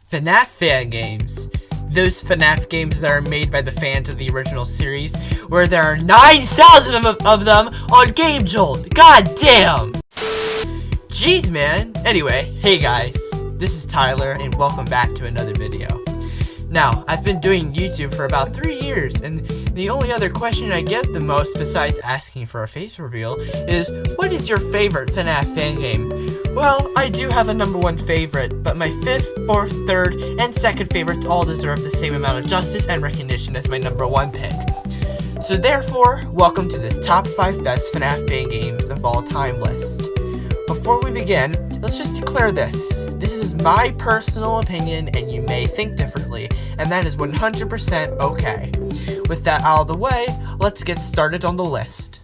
FNaF fan games. Those FNaF games that are made by the fans of the original series, where there are 9,000 of them on Game Jolt. God damn! Jeez, man. Anyway, hey guys, this is Tyler, and welcome back to another video. Now, I've been doing YouTube for about 3 years, and the only other question I get the most, besides asking for a face reveal, is, what is your favorite FNaF fan game? Well, I do have a number one favorite, but my fifth, fourth, third, and second favorites all deserve the same amount of justice and recognition as my number one pick. So therefore, welcome to this top 5 best FNaF fan games of all time list. Before we begin, let's just declare this. This is my personal opinion, and you may think differently, and that is 100% okay. With that out of the way, let's get started on the list.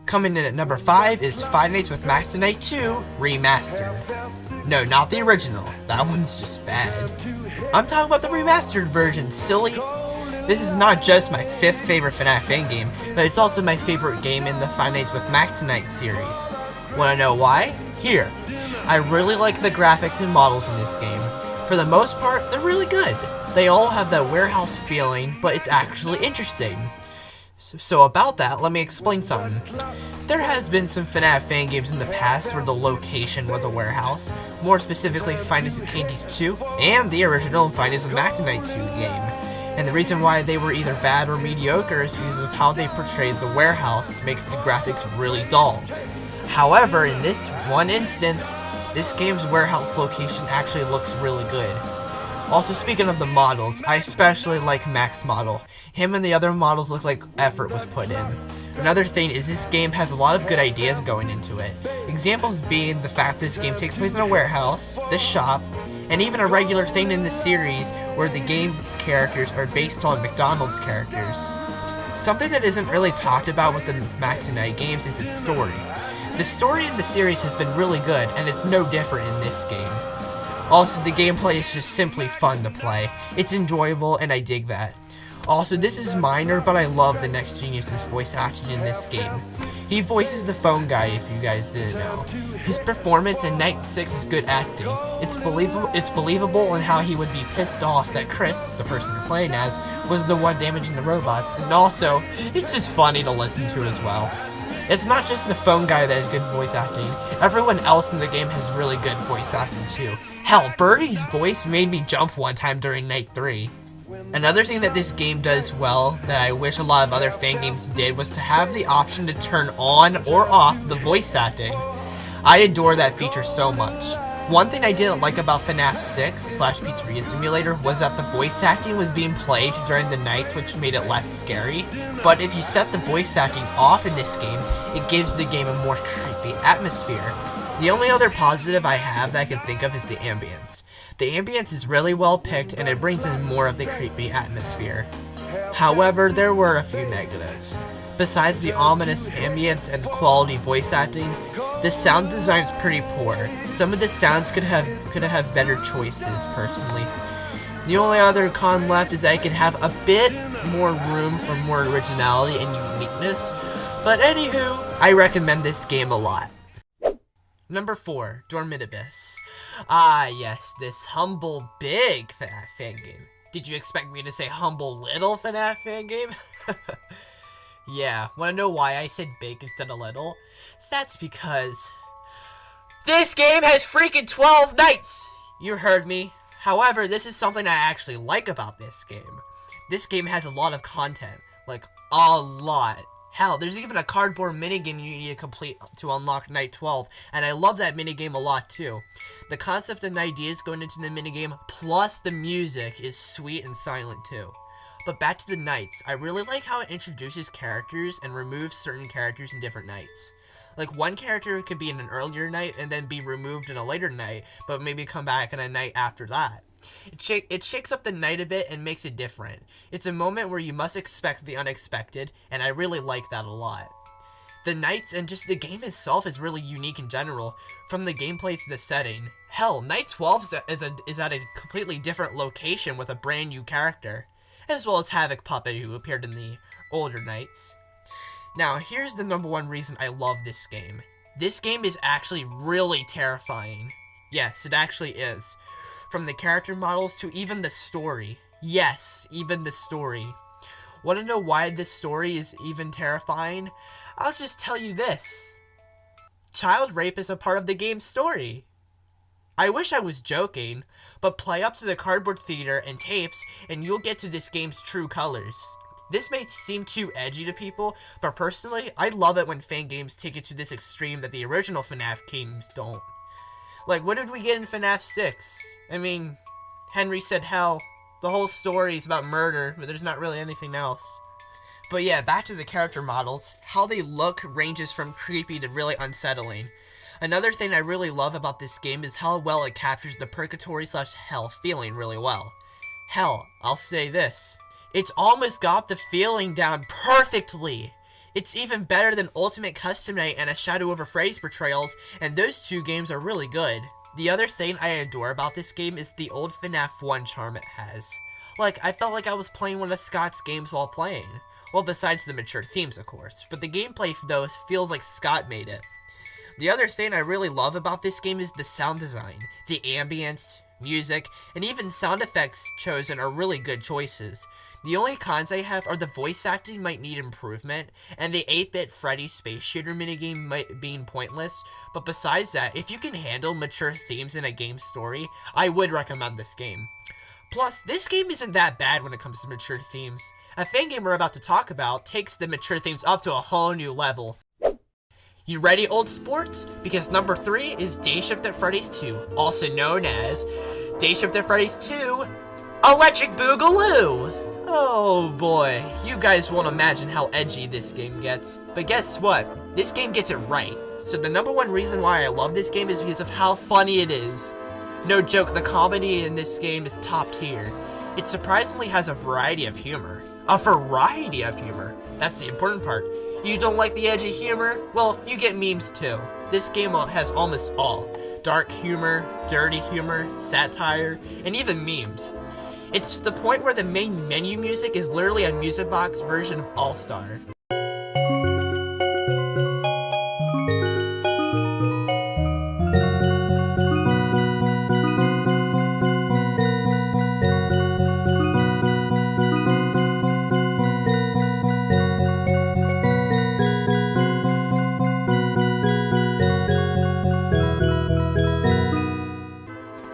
Coming in at number 5 is Five Nights with Max Tonight 2 Remastered. No, not the original. That one's just bad. I'm talking about the remastered version, silly. This is not just my 5th favorite FNaF fan game, but it's also my favorite game in the Five Nights with Max Tonight series. Wanna know why? Here. I really like the graphics and models in this game. For the most part, they're really good. They all have that warehouse feeling, but it's actually interesting. So about that, let me explain something. There has been some FNaF fan games in the past where the location was a warehouse, more specifically Five Nights at Candy's 2 and the original Five Nights with Max Tonight 2 game. And the reason why they were either bad or mediocre is because of how they portrayed the warehouse makes the graphics really dull. However, in this one instance, this game's warehouse location actually looks really good. Also, speaking of the models, I especially like Mac's model. Him and the other models look like effort was put in. Another thing is this game has a lot of good ideas going into it. Examples being the fact this game takes place in a warehouse, the shop, and even a regular thing in the series where the game characters are based on McDonald's characters. Something that isn't really talked about with the Max Tonight games is its story. The story in the series has been really good, and it's no different in this game. Also, the gameplay is just simply fun to play. It's enjoyable, and I dig that. Also, this is minor, but I love the Next Genius's voice acting in this game. He voices the phone guy, if you guys didn't know. His performance in Night 6 is good acting. It's believable in how he would be pissed off that Chris, the person you're playing as, was the one damaging the robots, and also, it's just funny to listen to as well. It's not just the phone guy that has good voice acting. Everyone else in the game has really good voice acting too. Hell, Birdie's voice made me jump one time during Night 3. Another thing that this game does well that I wish a lot of other fan games did was to have the option to turn on or off the voice acting. I adore that feature so much. One thing I didn't like about FNaF 6/Pizzeria Simulator was that the voice acting was being played during the nights, which made it less scary. But if you set the voice acting off in this game, it gives the game a more creepy atmosphere. The only other positive I have that I can think of is the ambience. The ambience is really well picked, and it brings in more of the creepy atmosphere. However, there were a few negatives. Besides the ominous ambient and quality voice acting, the sound design is pretty poor. Some of the sounds could have better choices, personally. The only other con left is that it could have a bit more room for more originality and uniqueness. But anywho, I recommend this game a lot. Number 4, Dormant. Ah yes, this humble big FNaF fan game. Did you expect me to say humble little FNaF fan game? Yeah, wanna know why I said big instead of little? That's because this game has freaking 12 nights! You heard me. However, this is something I actually like about this game. This game has a lot of content. Like, a lot. Hell, there's even a cardboard minigame you need to complete to unlock Night 12, and I love that minigame a lot too. The concept and ideas going into the minigame, plus the music, is sweet and silent too. But back to the nights, I really like how it introduces characters and removes certain characters in different nights. Like, one character could be in an earlier night and then be removed in a later night, but maybe come back in a night after that. It shakes up the night a bit and makes it different. It's a moment where you must expect the unexpected, and I really like that a lot. The nights and just the game itself is really unique in general, from the gameplay to the setting. Hell, Night 12 is at a completely different location with a brand new character, as well as Havoc Puppet, who appeared in the older nights. Now, here's the number one reason I love this game. This game is actually really terrifying. Yes, it actually is. From the character models to even the story. Yes, even the story. Want to know why this story is even terrifying? I'll just tell you this. Child rape is a part of the game's story. I wish I was joking, but play up to the cardboard theater and tapes and you'll get to this game's true colors. This may seem too edgy to people, but personally, I love it when fan games take it to this extreme that the original FNaF games don't. Like, what did we get in FNaF 6? I mean, Henry said hell. The whole story is about murder, but there's not really anything else. But yeah, back to the character models. How they look ranges from creepy to really unsettling. Another thing I really love about this game is how well it captures the purgatory/hell feeling really well. Hell, I'll say this. It's almost got the feeling down perfectly. It's even better than Ultimate Custom Night and A Shadow Over Phrase portrayals, and those two games are really good. The other thing I adore about this game is the old FNaF 1 charm it has. Like, I felt like I was playing one of Scott's games while playing. Well, besides the mature themes, of course, but the gameplay, though, feels like Scott made it. The other thing I really love about this game is the sound design. The ambience, music, and even sound effects chosen are really good choices. The only cons I have are the voice acting might need improvement, and the 8-bit Freddy Space Shooter minigame might being pointless, but besides that, if you can handle mature themes in a game story, I would recommend this game. Plus, this game isn't that bad when it comes to mature themes. A fan game we're about to talk about takes the mature themes up to a whole new level. You ready, old sports? Because number 3 is Day Shift at Freddy's 2, also known as Day Shift at Freddy's 2 Electric Boogaloo! Oh boy, you guys won't imagine how edgy this game gets. But guess what? This game gets it right. So the number one reason why I love this game is because of how funny it is. No joke, the comedy in this game is top tier. It surprisingly has a variety of humor. A variety of humor. That's the important part. You don't like the edgy humor? Well, you get memes too. This game has almost all. Dark humor, dirty humor, satire, and even memes. It's to the point where the main menu music is literally a music box version of All-Star.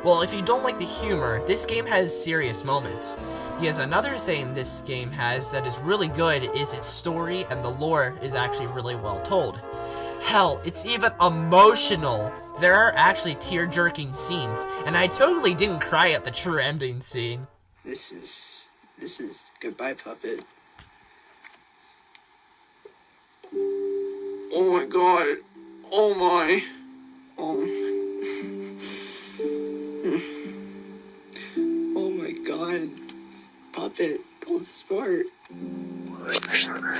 Well, if you don't like the humor, this game has serious moments. Because another thing this game has that is really good is its story, and the lore is actually really well told. Hell, it's even emotional. There are actually tear-jerking scenes, and I totally didn't cry at the true ending scene. This is goodbye, puppet. Oh my god. Oh my. Oh my god. Puppet, don't smart.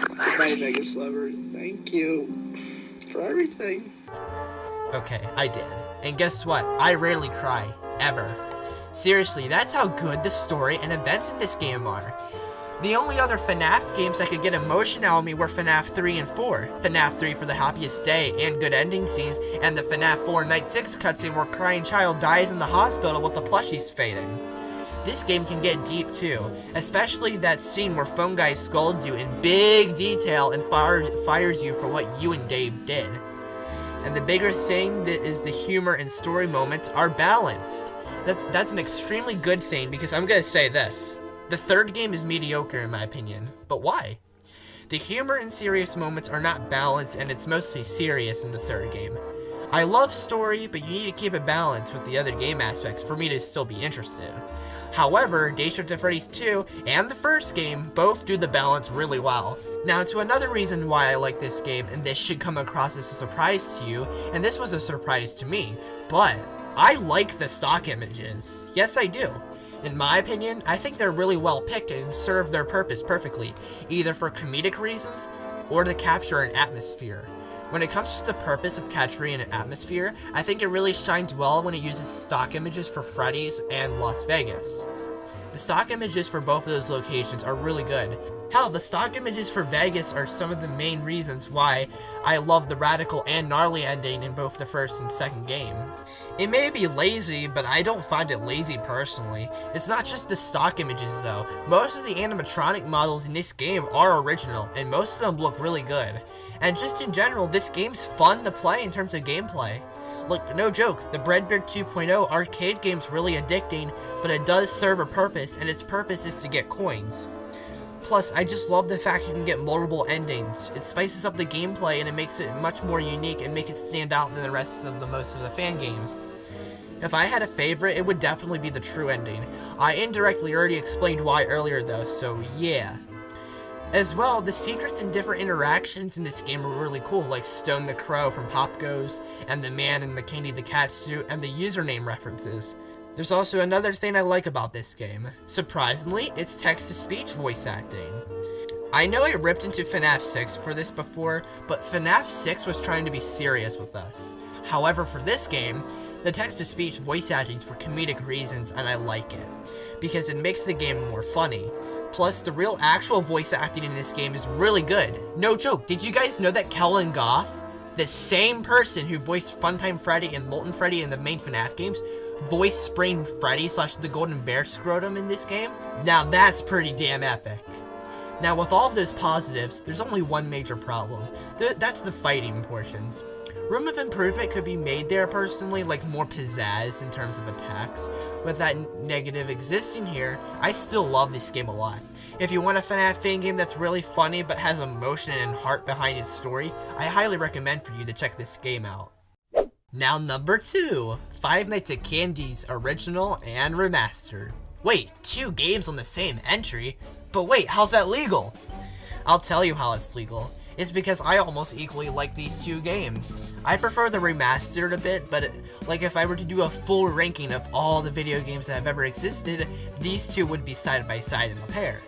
Goodbye, Vegas lover. Thank you for everything. Okay, I did. And guess what? I rarely cry. Ever. Seriously, that's how good the story and events in this game are. The only other FNaF games that could get emotion out of me were FNaF 3 and 4. FNaF 3 for the happiest day and good ending scenes, and the FNaF 4 Night 6 cutscene where crying child dies in the hospital with the plushies fading. This game can get deep too, especially that scene where Phone Guy scolds you in big detail and fires you for what you and Dave did. And the bigger thing that is the humor and story moments are balanced. That's an extremely good thing, because I'm gonna say this. The third game is mediocre in my opinion, but why? The humor and serious moments are not balanced, and it's mostly serious in the third game. I love story, but you need to keep it balanced with the other game aspects for me to still be interested. However, Day Shift at Freddy's 2 and the first game both do the balance really well. Now to another reason why I like this game, and this should come across as a surprise to you, and this was a surprise to me, but I like the stock images. Yes, I do. In my opinion, I think they're really well picked and serve their purpose perfectly, either for comedic reasons or to capture an atmosphere. When it comes to the purpose of capturing an atmosphere, I think it really shines well when it uses stock images for Freddy's and Las Vegas. The stock images for both of those locations are really good. Hell, the stock images for Vegas are some of the main reasons why I love the radical and gnarly ending in both the first and second game. It may be lazy, but I don't find it lazy personally. It's not just the stock images though. Most of the animatronic models in this game are original, and most of them look really good. And just in general, this game's fun to play in terms of gameplay. Look, no joke, the Breadbeard 2.0 arcade game's really addicting, but it does serve a purpose, and its purpose is to get coins. Plus, I just love the fact you can get multiple endings. It spices up the gameplay and it makes it much more unique and make it stand out than the rest of most of the fan games. If I had a favorite, it would definitely be the true ending. I indirectly already explained why earlier though, so yeah. As well, the secrets and different interactions in this game are really cool, like Stone the Crow from Pop Goes, and the man in the Candy the Cat suit, and the username references. There's also another thing I like about this game. Surprisingly, it's text-to-speech voice acting. I know I ripped into FNaF 6 for this before, but FNaF 6 was trying to be serious with us. However, for this game, the text-to-speech voice acting is for comedic reasons, and I like it, because it makes the game more funny. Plus, the real actual voice acting in this game is really good. No joke, did you guys know that Kellen Goff, the same person who voiced Funtime Freddy and Molten Freddy in the main FNaF games, voiced Sprained Freddy / the Golden Bear Scrotum in this game? Now that's pretty damn epic. Now with all of those positives, there's only one major problem. That's the fighting portions. Room of improvement could be made there personally, like more pizzazz in terms of attacks. With that negative existing here, I still love this game a lot. If you want a FNaF fan game that's really funny but has emotion and heart behind its story, I highly recommend for you to check this game out. Now number 2, Five Nights at Candy's Original and Remastered. Wait, 2 games on the same entry? But wait, how's that legal? I'll tell you how it's legal. It's because I almost equally like these 2 games. I prefer the remastered a bit, but like if I were to do a full ranking of all the video games that have ever existed, these 2 would be side by side in a pair.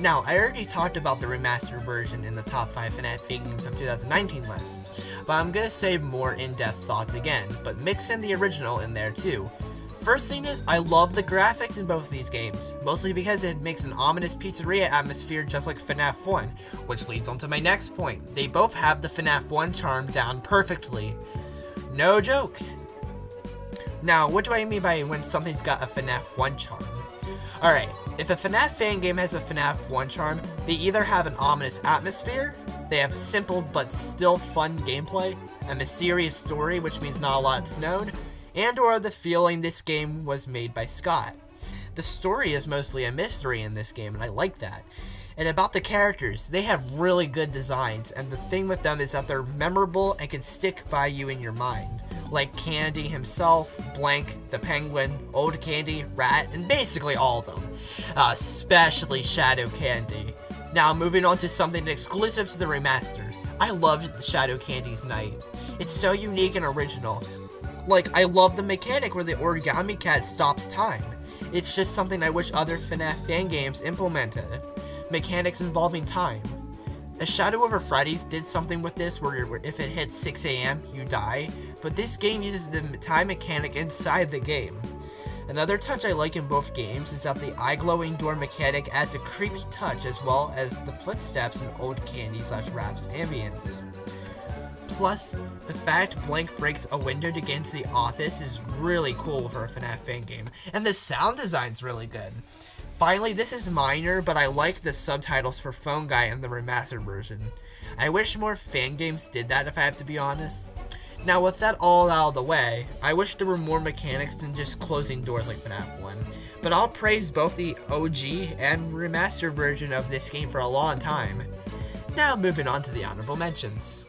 Now, I already talked about the remastered version in the top 5 FNaF fan games of 2019 list, but I'm gonna say more in-depth thoughts again, but mix in the original in there too. First thing is, I love the graphics in both these games, mostly because it makes an ominous pizzeria atmosphere just like FNaF 1, which leads on to my next point. They both have the FNaF 1 charm down perfectly. No joke. Now, what do I mean by when something's got a FNaF 1 charm? Alright, if a FNaF fan game has a FNaF 1 charm, they either have an ominous atmosphere, they have simple but still fun gameplay, a mysterious story which means not a lot's known, and or the feeling this game was made by Scott. The story is mostly a mystery in this game, and I like that. And about the characters, they have really good designs, and the thing with them is that they're memorable and can stick by you in your mind. Like Candy himself, Blank, the Penguin, Old Candy, Rat, and basically all of them. Especially Shadow Candy. Now moving on to something exclusive to the remaster. I loved Shadow Candy's Night. It's so unique and original. Like, I love the mechanic where the origami cat stops time. It's just something I wish other FNaF fan games implemented. Mechanics involving time. A Shadow over Freddy's did something with this where if it hits 6 AM, you die, but this game uses the time mechanic inside the game. Another touch I like in both games is that the eye-glowing door mechanic adds a creepy touch as well as the footsteps in Old Candy / Rap's ambience. Plus, the fact Blank breaks a window to get into the office is really cool for a FNaF fan game, and the sound design's really good. Finally, this is minor, but I like the subtitles for Phone Guy in the remastered version. I wish more fan games did that if I have to be honest. Now with that all out of the way, I wish there were more mechanics than just closing doors like FNaF 1, but I'll praise both the OG and remastered version of this game for a long time. Now moving on to the honorable mentions.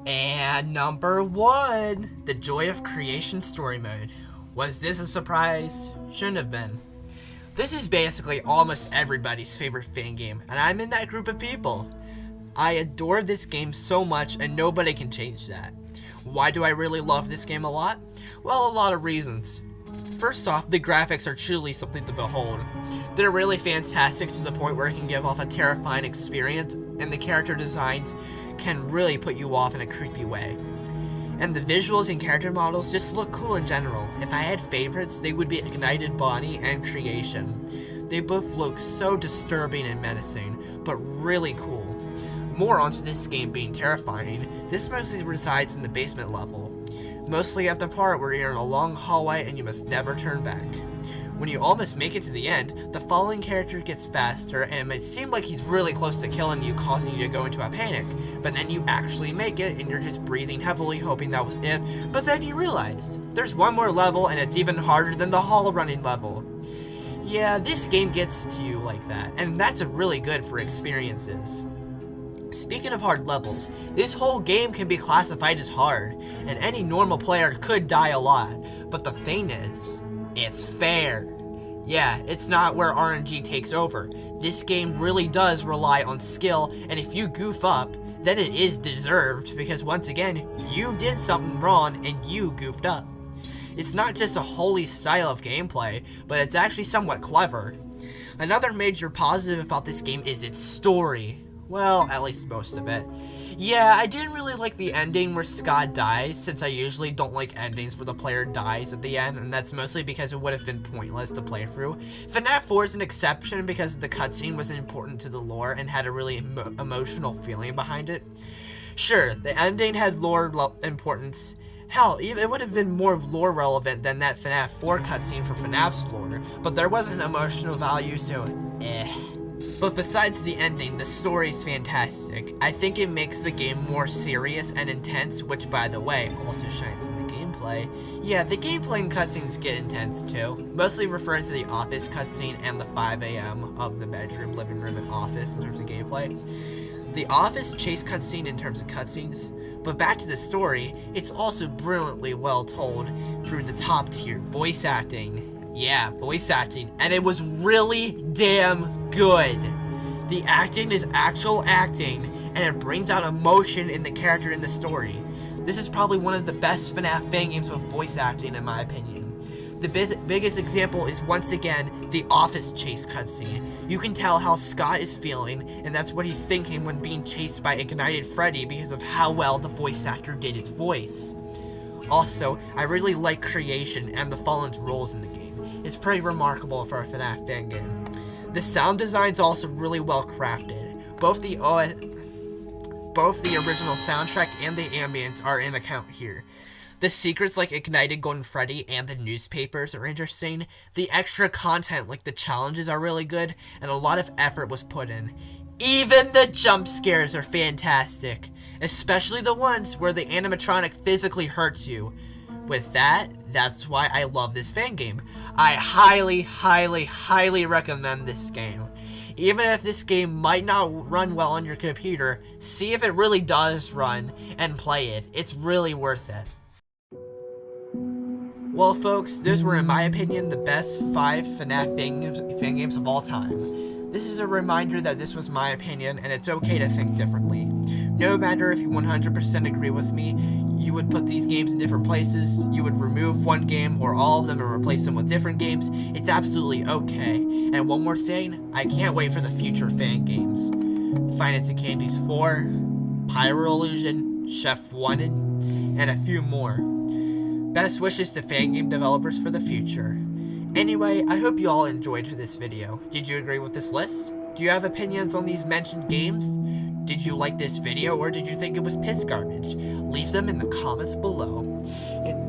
And number 1, the Joy of Creation story mode. Was this a surprise? Shouldn't have been. This is basically almost everybody's favorite fan game, and I'm in that group of people. I adore this game so much, and nobody can change that. Why do I really love this game a lot? Well, a lot of reasons. First off, the graphics are truly something to behold. They're really fantastic to the point where it can give off a terrifying experience, and the character designs can really put you off in a creepy way. And the visuals and character models just look cool in general. If I had favorites, they would be Ignited Bonnie and Creation. They both look so disturbing and menacing, but really cool. More onto this game being terrifying, this mostly resides in the basement level. Mostly at the part where you're in a long hallway and you must never turn back. When you almost make it to the end, the following character gets faster and it might seem like he's really close to killing you, causing you to go into a panic. But then you actually make it and you're just breathing heavily, hoping that was it. But then you realize, there's one more level and it's even harder than the hall running level. Yeah, this game gets to you like that, and that's really good for experiences. Speaking of hard levels, this whole game can be classified as hard, and any normal player could die a lot. But the thing is, it's fair. Yeah, it's not where RNG takes over. This game really does rely on skill, and if you goof up, then it is deserved, because once again, you did something wrong and you goofed up. It's not just a holy style of gameplay, but it's actually somewhat clever. Another major positive about this game is its story. Well, at least most of it. Yeah, I didn't really like the ending where Scott dies, since I usually don't like endings where the player dies at the end, and that's mostly because it would have been pointless to play through. FNaF 4 is an exception because the cutscene was important to the lore and had a really emotional feeling behind it. Sure, the ending had lore importance. Hell, it would have been more lore relevant than that FNaF 4 cutscene for FNAF's lore, but there wasn't emotional value, so eh. But besides the ending, the story's fantastic. I think it makes the game more serious and intense, which by the way, also shines in the gameplay. Yeah, the gameplay and cutscenes get intense too, mostly referring to the office cutscene and the 5 AM of the bedroom, living room, and office in terms of gameplay. The office chase cutscene in terms of cutscenes, but back to the story, it's also brilliantly well told through the top tier voice acting. Yeah, voice acting, and it was really damn good. The acting is actual acting, and it brings out emotion in the character in the story. This is probably one of the best FNAF fan games with voice acting in my opinion. The biggest example is once again the office chase cutscene. You can tell how Scott is feeling, and that's what he's thinking when being chased by Ignited Freddy because of how well the voice actor did his voice. Also, I really like Creation and the Fallen's roles in the game. It's pretty remarkable for a FNAF fan game. The sound design's also really well crafted. Both the original soundtrack and the ambience are in account here. The secrets like Ignited Golden Freddy and the newspapers are interesting. The extra content like the challenges are really good, and a lot of effort was put in. Even the jump scares are fantastic, especially the ones where the animatronic physically hurts you. With that, that's why I love this fan game. I highly, highly, highly recommend this game. Even if this game might not run well on your computer, see if it really does run and play it. It's really worth it. Well folks, those were in my opinion the best 5 FNAF fan games of all time. This is a reminder that this was my opinion and it's okay to think differently. No matter if you 100% agree with me, you would put these games in different places, you would remove one game or all of them and replace them with different games, it's absolutely okay. And one more thing, I can't wait for the future fan games. Finance and Candies 4, Pyro Illusion, Chef Wanted, and a few more. Best wishes to fan game developers for the future. Anyway, I hope you all enjoyed this video. Did you agree with this list? Do you have opinions on these mentioned games? Did you like this video or did you think it was piss garbage? Leave them in the comments below.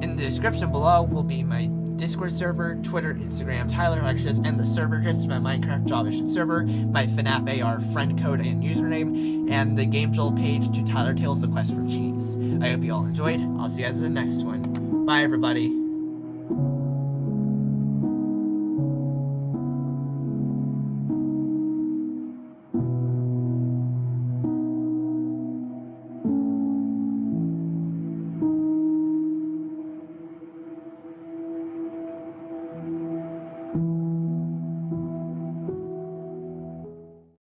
In the description below will be my Discord server, Twitter, Instagram, Tyler Lectures, and the server just my Minecraft Java server, my FNAF AR friend code and username, and the Game Jolt page to Tyler Tales The Quest for Cheese. I hope you all enjoyed. I'll see you guys in the next one. Bye everybody.